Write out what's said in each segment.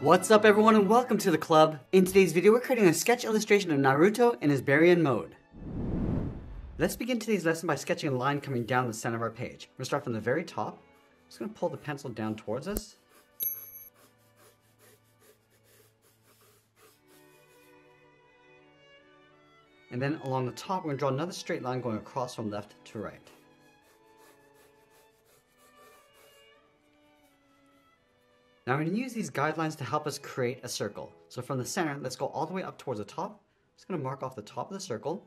What's up everyone and welcome to the club. In today's video we're creating a sketch illustration of Naruto in his Baryon mode. Let's begin today's lesson by sketching a line coming down the center of our page. We're going to start from the very top. I'm just going to pull the pencil down towards us. And then along the top we're going to draw another straight line going across from left to right. Now we're going to use these guidelines to help us create a circle. So from the center, let's go all the way up towards the top. I'm just going to mark off the top of the circle.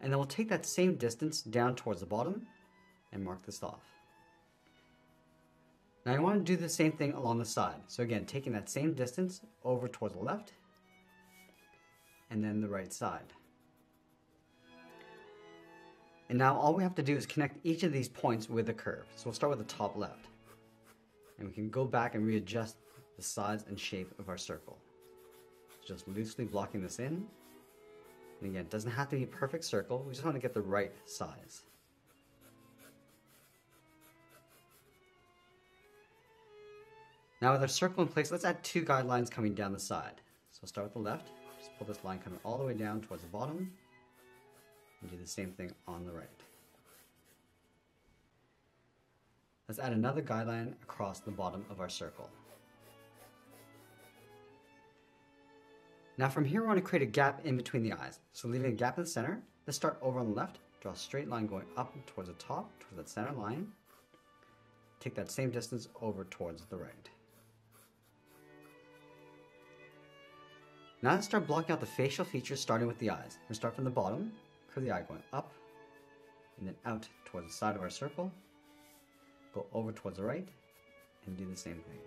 And then we'll take that same distance down towards the bottom and mark this off. Now I want to do the same thing along the side. So again, taking that same distance over towards the left and then the right side. And now all we have to do is connect each of these points with a curve. So we'll start with the top left. And we can go back and readjust the size and shape of our circle. Just loosely blocking this in. And again, it doesn't have to be a perfect circle, we just want to get the right size. Now with our circle in place, let's add two guidelines coming down the side. So we'll start with the left, just pull this line coming all the way down towards the bottom, and do the same thing on the right. Let's add another guideline across the bottom of our circle. Now from here we want to create a gap in between the eyes. So leaving a gap in the center, let's start over on the left, draw a straight line going up towards the top, towards that center line. Take that same distance over towards the right. Now let's start blocking out the facial features starting with the eyes. We'll start from the bottom, curve the eye going up, and then out towards the side of our circle. Go over towards the right and do the same thing.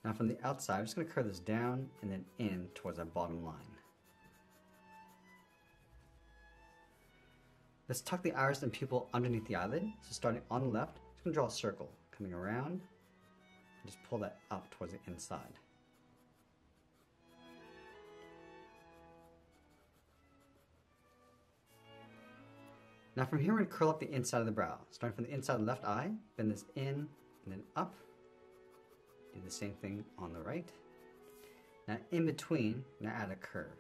Now from the outside, I'm just going to curve this down and then in towards our bottom line. Let's tuck the iris and pupil underneath the eyelid. So starting on the left, I'm just going to draw a circle coming around and just pull that up towards the inside. Now from here we're going to curl up the inside of the brow. Starting from the inside of the left eye, bend this in and then up. Do the same thing on the right. Now in between, I'm going to add a curve.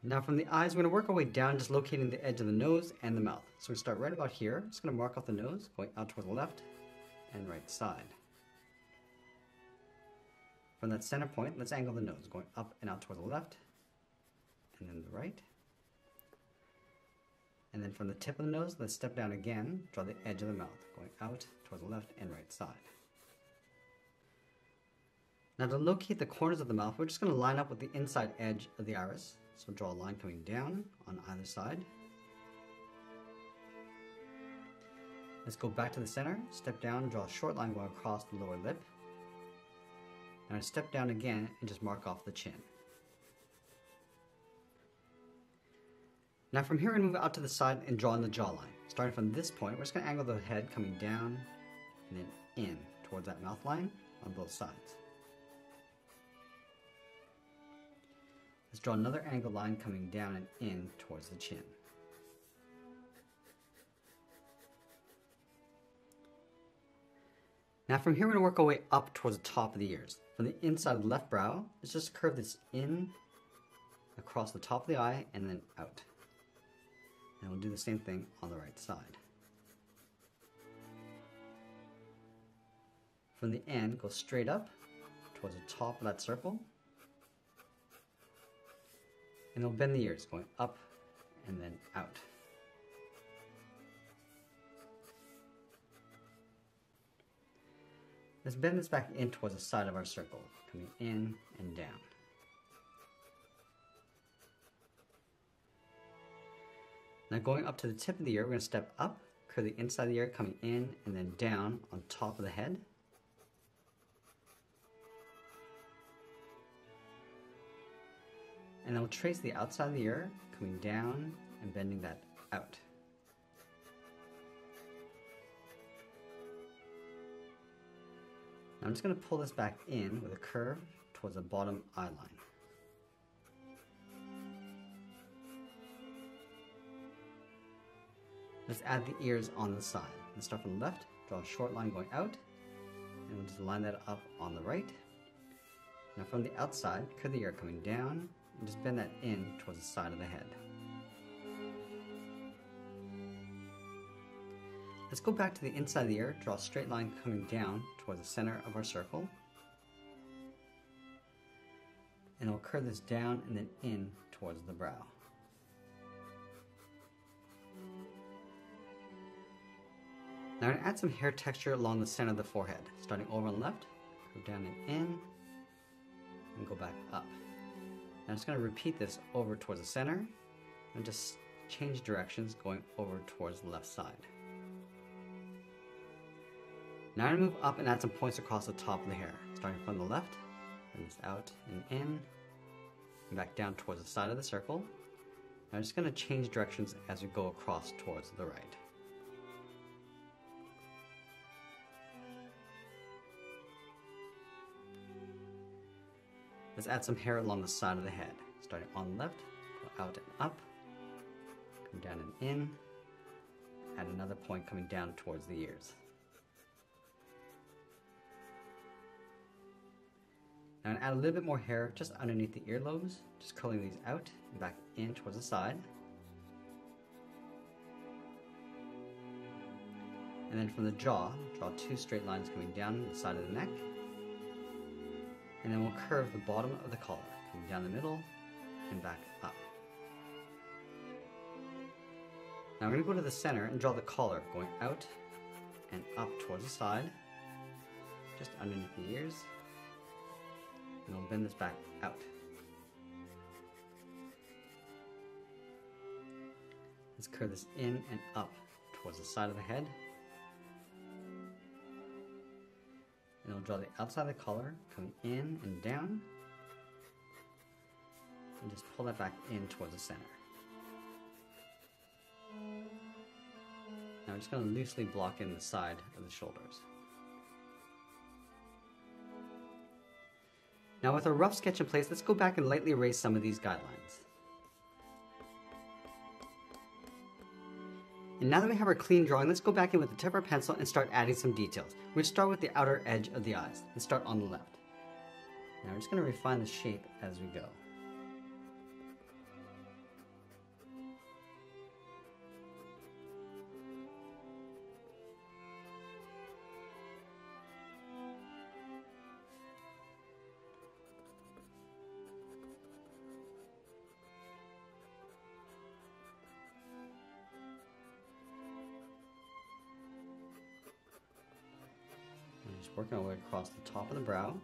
Now from the eyes, we're going to work our way down, just locating the edge of the nose and the mouth. So we start right about here. Just going to mark off the nose, going out towards the left and right side. From that center point, let's angle the nose, going up and out towards the left and then the right. And then from the tip of the nose, let's step down again, draw the edge of the mouth, going out towards the left and right side. Now to locate the corners of the mouth, we're just going to line up with the inside edge of the iris. So draw a line coming down on either side. Let's go back to the center, step down, draw a short line going across the lower lip. Now step down again and just mark off the chin. Now from here we're going to move out to the side and draw in the jawline. Starting from this point, we're just going to angle the head coming down and then in towards that mouth line on both sides. Let's draw another angled line coming down and in towards the chin. Now from here we're going to work our way up towards the top of the ears. From the inside of the left brow, let's just curve this in across the top of the eye and then out. And we'll do the same thing on the right side. From the end, go straight up towards the top of that circle. And we'll bend the ears, going up and then out. Let's bend this back in towards the side of our circle, coming in and down. Now going up to the tip of the ear, we're going to step up, curve the inside of the ear coming in and then down on top of the head. And then we'll trace the outside of the ear, coming down and bending that out. Now I'm just going to pull this back in with a curve towards the bottom eye line. Let's add the ears on the side. Let's start from the left, draw a short line going out, and we'll just line that up on the right. Now from the outside, curve the ear coming down, and just bend that in towards the side of the head. Let's go back to the inside of the ear, draw a straight line coming down towards the center of our circle. And we'll curve this down and then in towards the brow. Now I'm going to add some hair texture along the center of the forehead. Starting over on the left, go down and in, and go back up. Now I'm just going to repeat this over towards the center, and just change directions going over towards the left side. Now I'm going to move up and add some points across the top of the hair. Starting from the left, and this out and in, and back down towards the side of the circle. Now I'm just going to change directions as we go across towards the right. Let's add some hair along the side of the head. Starting on the left, go out and up, come down and in, add another point coming down towards the ears. Now I'm going to add a little bit more hair just underneath the earlobes, just curling these out and back in towards the side. And then from the jaw, draw two straight lines coming down the side of the neck. And then we'll curve the bottom of the collar, coming down the middle and back up. Now we're going to go to the center and draw the collar going out and up towards the side, just underneath the ears. And we'll bend this back out. Let's curve this in and up towards the side of the head. And we'll draw the outside of the collar coming in and down. And just pull that back in towards the center. Now I'm just going to loosely block in the side of the shoulders. Now with a rough sketch in place, let's go back and lightly erase some of these guidelines. And now that we have our clean drawing, let's go back in with the tip of our pencil and start adding some details. We'll start with the outer edge of the eyes and start on the left. Now we're just going to refine the shape as we go. Just working our way across the top of the brow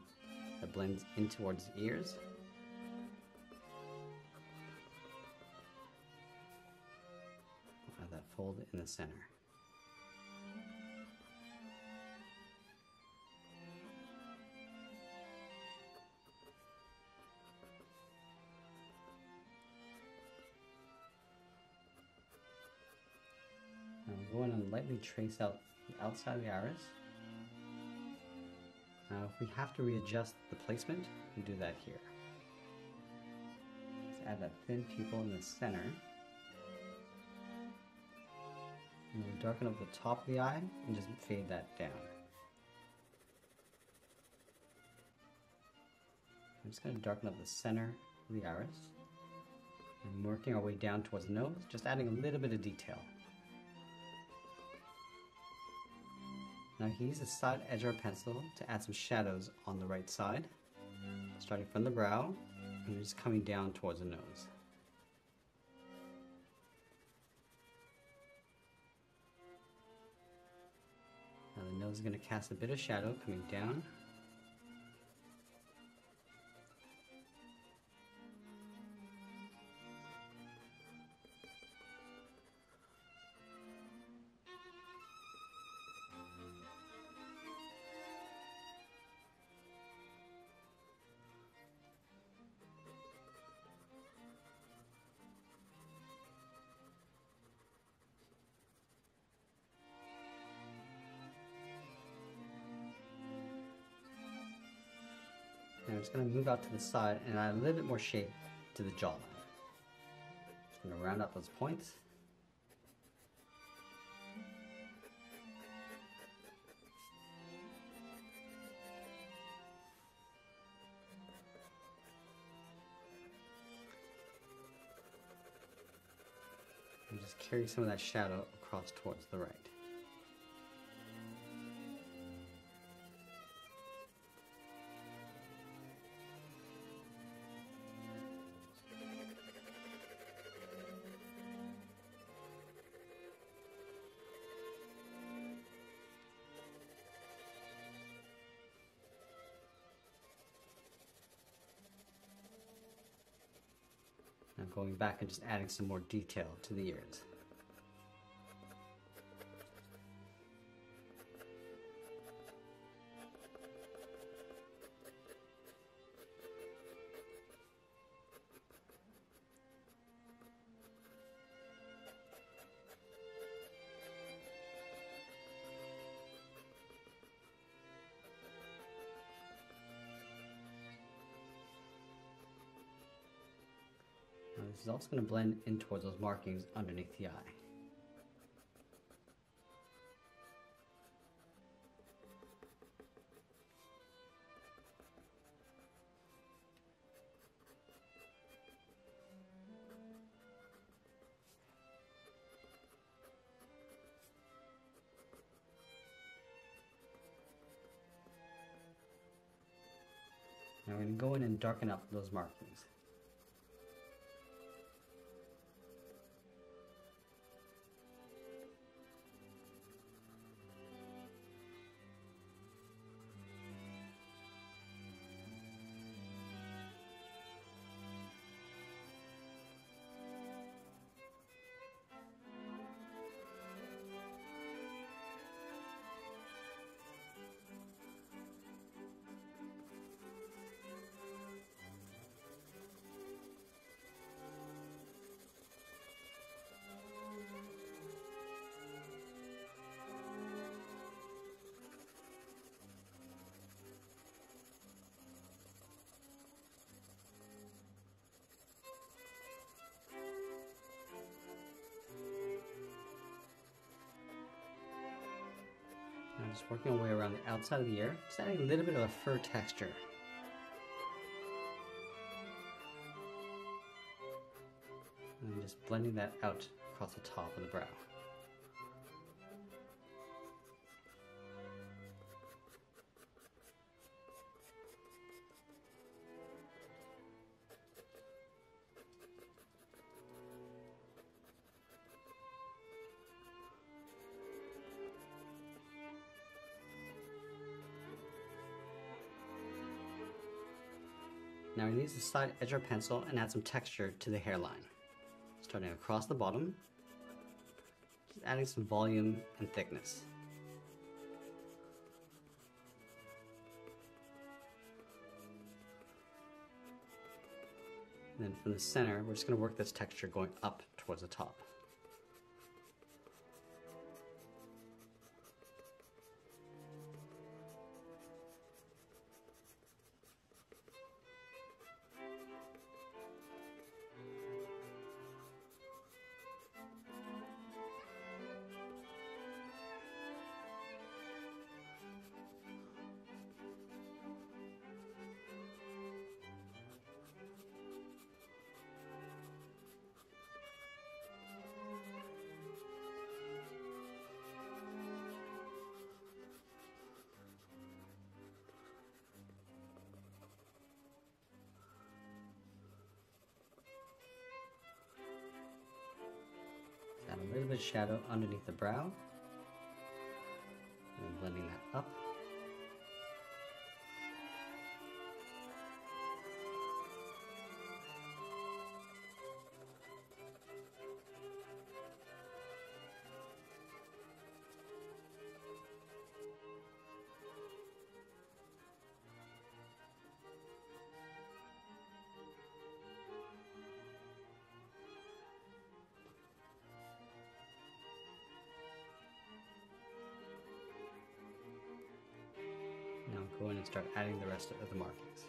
that blends in towards the ears. We'll add that fold in the center. Now we'll go in and lightly trace out the outside of the iris. Now if we have to readjust the placement, we do that here. Let's add that thin pupil in the center. And we'll darken up the top of the eye and just fade that down. I'm just going to darken up the center of the iris. And working our way down towards the nose, just adding a little bit of detail. Now you can use the side edge of our pencil to add some shadows on the right side, starting from the brow and just coming down towards the nose. Now the nose is going to cast a bit of shadow coming down. And I'm just going to move out to the side and add a little bit more shape to the jawline. Just going to round up those points. carry some of that shadow across towards the right. Now going back and just adding some more detail to the ears. Now this is also going to blend in towards those markings underneath the eye. Now we're going to go in and darken up those markings. Now just working our way around the outside of the ear, just adding a little bit of a fur texture. And just blending that out across the top of the brow. Now we use the side edge of our pencil and add some texture to the hairline. Starting across the bottom, just adding some volume and thickness. And then from the center, we're just going to work this texture going up towards the top. Add a little bit of shadow underneath the brow, and blending that up. Now go in and start adding the rest of the markings.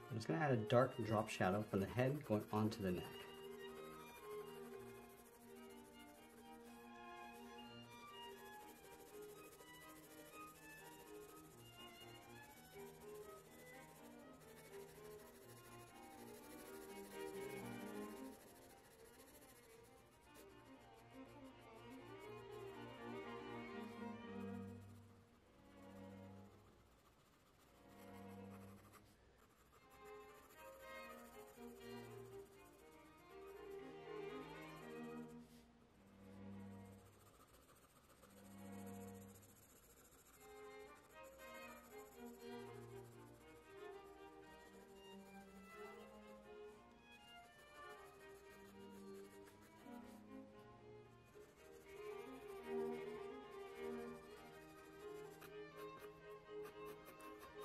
I'm just going to add a dark drop shadow from the head going onto the neck.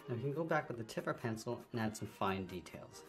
Now we can go back with the tip of our pencil and add some fine details.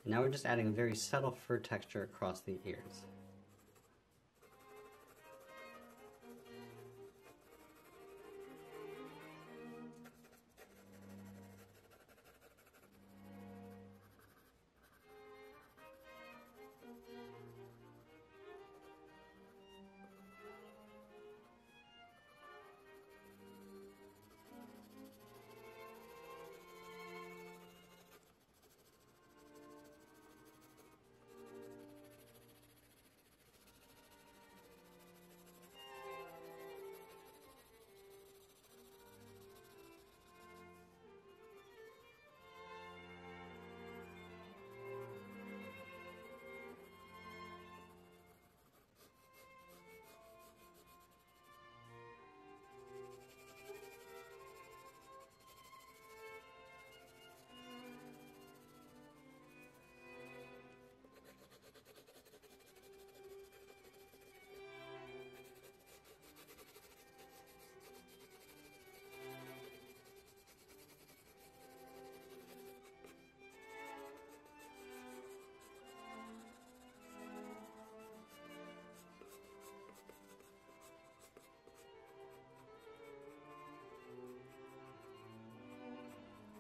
Now we're just adding a very subtle fur texture across the ears.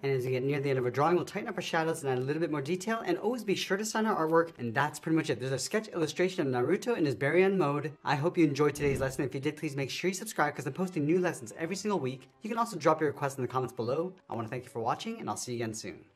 And as we get near the end of our drawing, we'll tighten up our shadows and add a little bit more detail, and always be sure to sign our artwork, and that's pretty much it. There's a sketch illustration of Naruto in his Baryon mode. I hope you enjoyed today's lesson. If you did, please make sure you subscribe because I'm posting new lessons every single week. You can also drop your requests in the comments below. I want to thank you for watching, and I'll see you again soon.